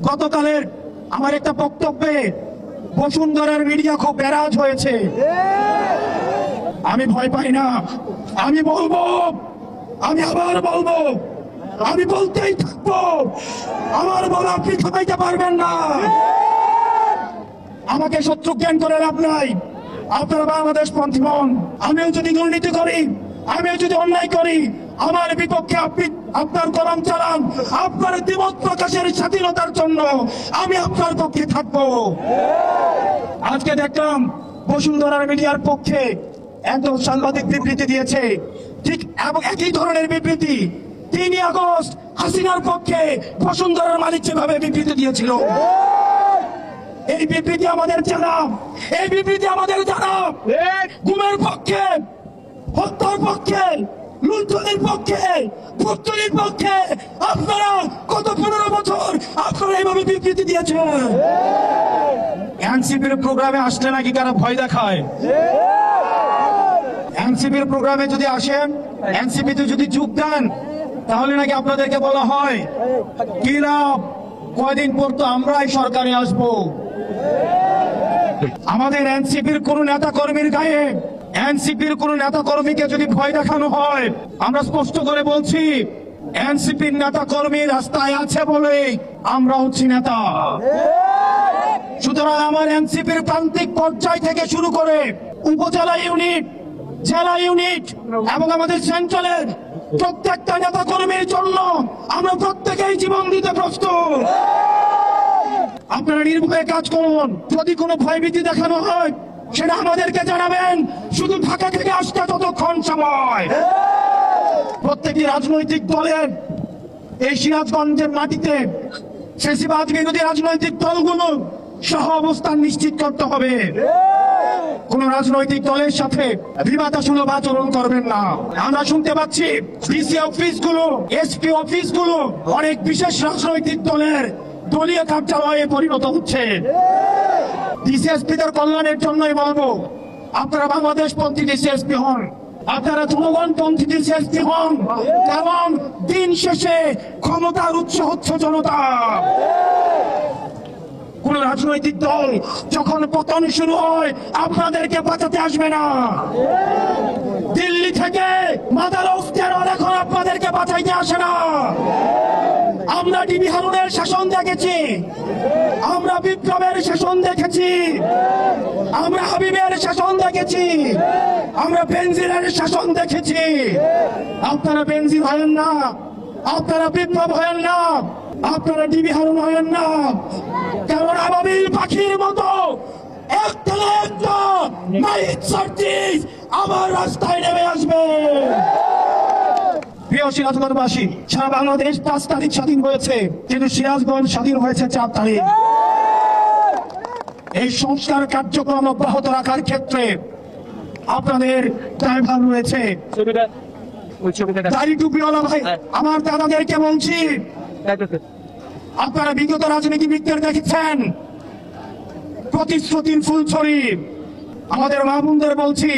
গতকালের আমার একটা বক্তব্যে বসুন্ধরার মিডিয়া খুব ব্যারাজ হয়েছে। আমি ভয় পাই না, আমি বলবো, আমি আবার বলবো, আমি বলতেই থাকবো। আমার বলা আপনি থামাইতে পারবেন না। আমাকে শত্রু জ্ঞান করে লাভ নাই। আপনারা বাংলাদেশ পন্থী হন। আমিও যদি দুর্নীতি করি, আমিও যদি অন্যায় করি, আমার বিপক্ষে আপনি আপনার কলম চালান। আপনার দ্বিমত প্রকাশের স্বাধীনতার জন্য আমি আপনার পক্ষে থাকবো। আজকে দেখলাম বসুন্ধরার মিডিয়ার পক্ষে একজন সাংবাদিক বিবৃতি দিয়েছে, ঠিক এবং একই ধরনের বিবৃতি 3 আগস্ট হাসিনার পক্ষে বসুন্ধরার মালিক যেভাবে বিবৃতি দিয়েছিল। এই বিবৃতি আমাদের জানা, এই বিবৃতি আমাদের জানা গুমের পক্ষে, হত্যার পক্ষে, লুণ্ঠনের পক্ষে, পুত্তলির পক্ষে। আপনারা গত 15 বছর আপনারা এইভাবে বিবৃতি দিয়েছেন। এনসিপির প্রোগ্রামে আসলে নাকি কারা ভয় দেখায়? এনসিপির প্রোগ্রামে যদি আসেন, এনসিপিতে যদি যোগ দেন, তাহলে নাকি আপনাদেরকে বলা হয় কি লাভ, কয়দিন পর তো আমরাই সরকারে আসবো। আমাদের এনসিপির কোন নেতা কর্মীর গায়ে, এনসিপির কোন নেতা কর্মীকে যদি ভয় দেখানো হয়, আমরা স্পষ্ট করে বলছি এনসিপির নেতা কর্মী রাস্তায় আছে বলে আমরা হচ্ছি নেতা। সুতরাং আমার এনসিপির প্রান্তিক পর্যায় থেকে শুরু করে উপজেলা ইউনিট, জেলা ইউনিট এবং আমাদের সেন্ট্রালের প্রত্যেকটা নেতা কর্মীর জন্য আমরা প্রত্যেকেই জীবন দিতে প্রস্তুত। আপনারা নির্ভয়ে কাজ করুন। যদি কোনো ভয়ভীতি দেখানো হয় সেটা আমাদেরকে জানাবেন। শুধু ঢাকা থেকে আসতে ততক্ষণ সময়। প্রত্যেকটি রাজনৈতিক দলের এই সিরাজগঞ্জের মাটিতে ফ্যাসিবাদ বিরোধী রাজনৈতিক দলগুলো সহ অবস্থান নিশ্চিত করতে হবে। কোন রাজনৈতিক দলের সাথে বিবাদাসুলভ আচরণ করবেন না। আমরা শুনতে পাচ্ছি ডিসি অফিসগুলো, এসপি অফিসগুলো অনেক বিশেষ রাজনৈতিক দলের দলীয় কার্যালয়ে পরিণত হচ্ছে। ডিসিএসপিদের কল্যাণের জন্যই বলবো, আপনারা বাংলাদেশ পন্থী ডিসিএসপি হন, আপনারা জনগণ পন্থী ডিসিএসপি হন। এবং দিন শেষে ক্ষমতার উৎস হচ্ছে জনতা। কোন রাজনৈতিক দল যখন পতন শুরু হয় আপনাদেরকে বাঁচাতে আসবে না। দিল্লি থেকে মাদার অফ টেরর এখন আপনাদেরকে বাঁচাইতে আসে না। আমরা ডিবি হারুনের শাসন দেখেছি, আমরা বিপ্লবের শাসন দেখেছি, আমরা হাবিবের শাসন দেখেছি, আমরা বেনজিরের শাসন দেখেছি। আপনারা বেনজির হয়েন না, আপনারা বিপ্লব হয়েন না, আপনারা ডিবি হারুন হয়েন না। কারণ আবাবিল পাখির মতো একটা না একটা নাইট সার্জিস আবার রাস্তায় নেমে আসবে। প্রিয় সিরাজগঞ্জবাসী, সারা বাংলাদেশ 5 তারিখ স্বাধীন হয়েছে, কিন্তু সিরাজগঞ্জ স্বাধীন হয়েছে 4 তারিখ। এই সংস্কার কার্যক্রম অব্যাহত রাখার ক্ষেত্রে আপনাদের দায়ভার রয়েছে। দাড়ি টুপিওয়ালা ভাই, আমার দাদাদেরকে বলছি, আপনারা বিগত রাজনীতিবিদদের দেখেছেন প্রতিশ্রুতির ফুলছড়ি। আমাদের মা বোনদের বলছি,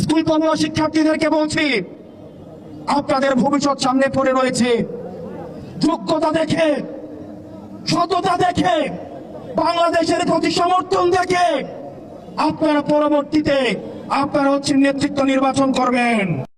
স্কুল পড়ুয়া শিক্ষার্থীদেরকে বলছি, আপনাদের ভবিষ্যৎ সামনে পড়ে রয়েছে। যোগ্যতা দেখে, সততা দেখে, বাংলাদেশের প্রতি সমর্থন দেখে আপনারা পরবর্তীতে আপনারা হচ্ছে নেতৃত্ব নির্বাচন করবেন।